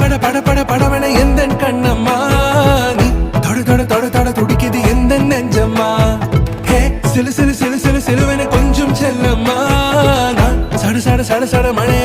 பட பட பட படவன எந்த கண்ணம்மா நீ தொட தொட தொட தொட துடிக்குது எந்த நெஞ்சம்மா சிலு சிலு சிலு சிலு சிலுவென கொஞ்சம் செல்லம்மா நான் சட சட சட சட மழை